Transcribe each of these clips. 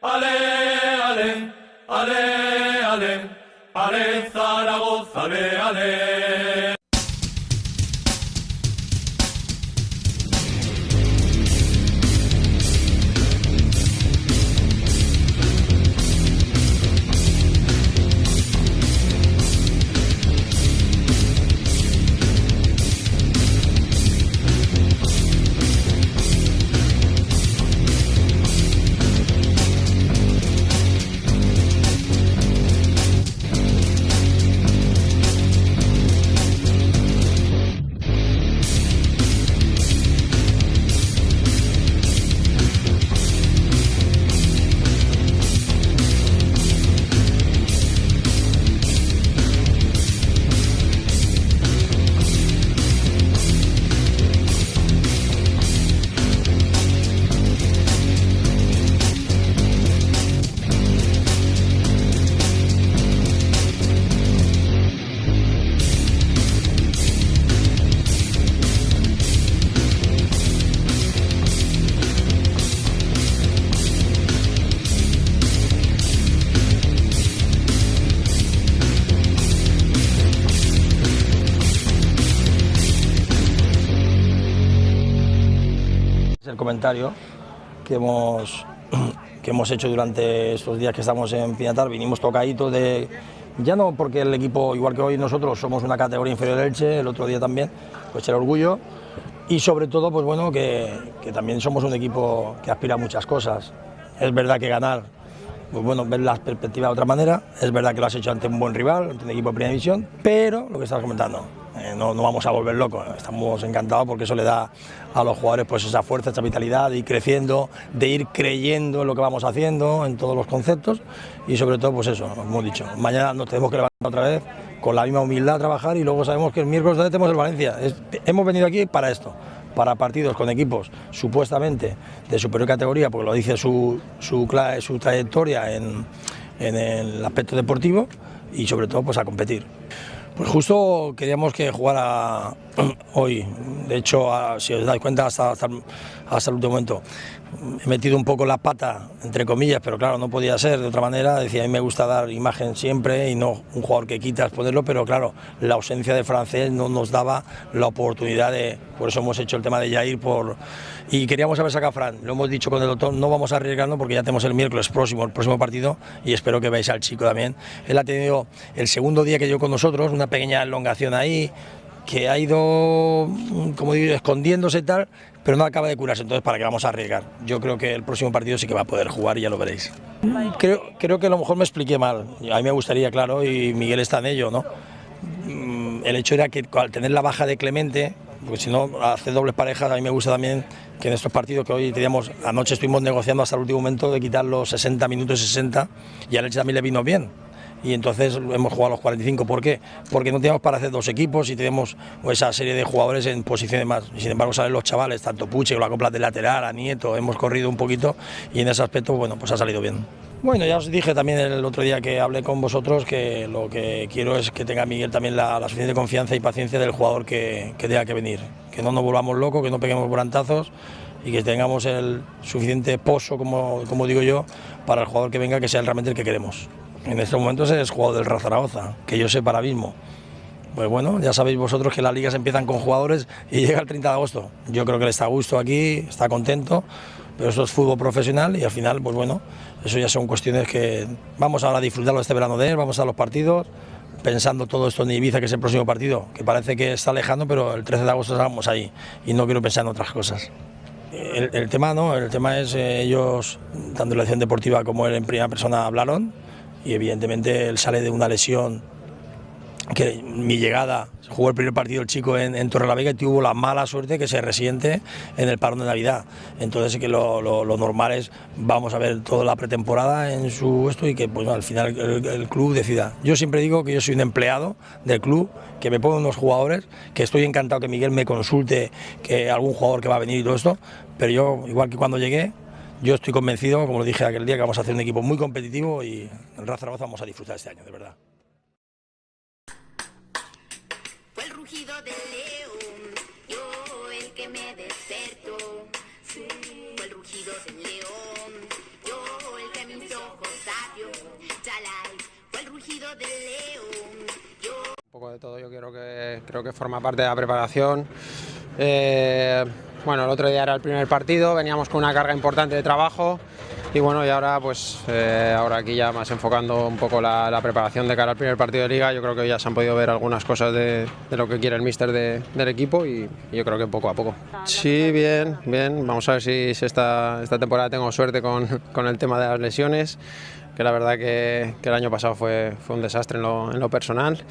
Ale, ale, ale, ale, ale, Zaragoza, ale, ale. El comentario que hemos hecho durante estos días que estamos en Pinatar, vinimos tocaditos de, ya no porque el equipo, igual que hoy nosotros somos una categoría inferior del Elche, el otro día también, pues el orgullo y sobre todo pues bueno que también somos un equipo que aspira a muchas cosas. Es verdad que ganar, pues bueno, ver las perspectivas de otra manera, es verdad que lo has hecho ante un buen rival, ante un equipo de primera división, pero lo que estabas comentando, no vamos a volver locos, estamos encantados porque eso le da a los jugadores pues esa fuerza, esa vitalidad de ir creciendo, de ir creyendo en lo que vamos haciendo, en todos los conceptos y sobre todo pues eso, como hemos dicho, mañana nos tenemos que levantar otra vez con la misma humildad a trabajar y luego sabemos que el miércoles tenemos el Valencia. Hemos venido aquí para esto, para partidos con equipos supuestamente de superior categoría, porque lo dice su trayectoria en el aspecto deportivo y sobre todo pues a competir. Pues justo queríamos que jugara hoy, de hecho, si os dais cuenta, hasta el último momento he metido un poco la pata, entre comillas, pero claro, no podía ser de otra manera. Decía, a mí me gusta dar imagen siempre y no un jugador que quitas ponerlo, pero claro, la ausencia de Francés no nos daba la oportunidad de, por eso hemos hecho el tema de Jair, y queríamos haber sacado a Fran, lo hemos dicho con el doctor, no vamos a arriesgarnos porque ya tenemos el miércoles próximo, el próximo partido, y espero que veáis al chico también. Él ha tenido el segundo día que llegó con nosotros, una pequeña elongación ahí, que ha ido, como digo, escondiéndose y tal, pero no acaba de curarse, entonces ¿para qué vamos a arriesgar? Yo creo que el próximo partido sí que va a poder jugar y ya lo veréis. Creo que a lo mejor me expliqué mal, a mí me gustaría, claro, y Miguel está en ello, ¿no? El hecho era que al tener la baja de Clemente, porque si no, hacer dobles parejas, a mí me gusta también que en estos partidos que hoy teníamos, anoche estuvimos negociando hasta el último momento de quitar los 60 minutos 60 y a Elche también le vino bien. Y entonces hemos jugado los 45. ¿Por qué? Porque no teníamos para hacer dos equipos y tenemos esa serie de jugadores en posiciones más. Y sin embargo salen los chavales, tanto Puche, con la copla de lateral, a Nieto, hemos corrido un poquito y en ese aspecto, bueno, pues ha salido bien. Bueno, ya os dije también el otro día que hablé con vosotros que lo que quiero es que tenga Miguel también la suficiente confianza y paciencia del jugador que tenga que venir. Que no nos volvamos locos, que no peguemos volantazos y que tengamos el suficiente pozo, como digo yo, para el jugador que venga, que sea realmente el que queremos. En estos momentos es jugador del Real Zaragoza, que yo sepa ahora mismo. Pues bueno, ya sabéis vosotros que las ligas empiezan con jugadores y llega el 30 de agosto. Yo creo que él está a gusto aquí, está contento, pero eso es fútbol profesional y al final, pues bueno, eso ya son cuestiones que vamos ahora a disfrutarlo este verano de él, vamos a los partidos, pensando todo esto en Ibiza, que es el próximo partido, que parece que está lejano, pero el 13 de agosto estamos ahí y no quiero pensar en otras cosas. El tema no, el tema es ellos, tanto en la dirección deportiva como él en primera persona hablaron y evidentemente él sale de una lesión que mi llegada, jugó el primer partido el chico en Torrelavega y tuvo la mala suerte que se resiente en el parón de Navidad. Entonces que lo normal es, vamos a ver toda la pretemporada en su esto y que pues, al final el club decida. Yo siempre digo que yo soy un empleado del club, que me pongo unos jugadores, que estoy encantado que Miguel me consulte, que algún jugador que va a venir y todo esto, pero yo, igual que cuando llegué, yo estoy convencido, como lo dije aquel día, que vamos a hacer un equipo muy competitivo y en Real Zaragoza vamos a disfrutar este año, de verdad. Fue el rugido del león, yo el que me despertó. Fue el rugido del león, yo el que me del león. Un poco de todo, yo creo que forma parte de la preparación. Bueno, el otro día era el primer partido, veníamos con una carga importante de trabajo y bueno, y ahora pues ahora aquí ya más enfocando un poco la preparación de cara al primer partido de liga. Yo creo que ya se han podido ver algunas cosas de lo que quiere el míster del equipo y yo creo que poco a poco. Sí, bien, bien. Vamos a ver si esta temporada tengo suerte con el tema de las lesiones, que la verdad que el año pasado fue un desastre en lo personal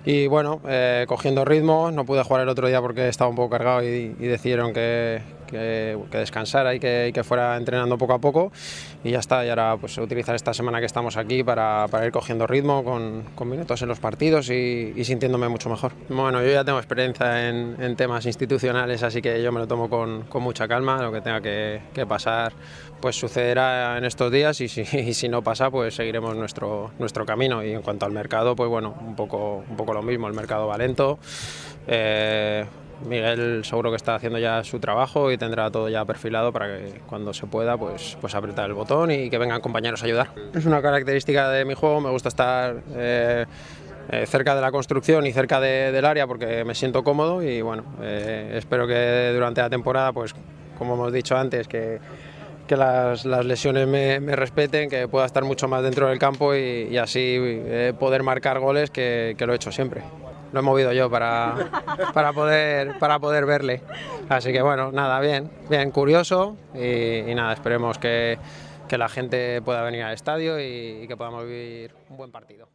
y bueno, cogiendo ritmo. No pude jugar el otro día porque estaba un poco cargado y decidieron que descansara y que fuera entrenando poco a poco y ya está. Y ahora pues utilizar esta semana que estamos aquí para ir cogiendo ritmo con minutos en los partidos y sintiéndome mucho mejor. Bueno, yo ya tengo experiencia en temas institucionales, así que yo me lo tomo con mucha calma. Lo que tenga que pasar pues sucederá en estos días y si no pasa pues seguiremos nuestro camino. Y en cuanto al mercado, pues bueno, un poco lo mismo. El mercado va lento. Miguel seguro que está haciendo ya su trabajo y tendrá todo ya perfilado para que cuando se pueda pues apretar el botón y que vengan compañeros a ayudar. Es una característica de mi juego, me gusta estar cerca de la construcción y cerca del área porque me siento cómodo y bueno, espero que durante la temporada, pues como hemos dicho antes, que las lesiones me respeten, que pueda estar mucho más dentro del campo y así poder marcar goles que lo he hecho siempre. Lo he movido yo para poder verle. Así que bueno, nada, bien, curioso y nada, esperemos que la gente pueda venir al estadio y que podamos vivir un buen partido.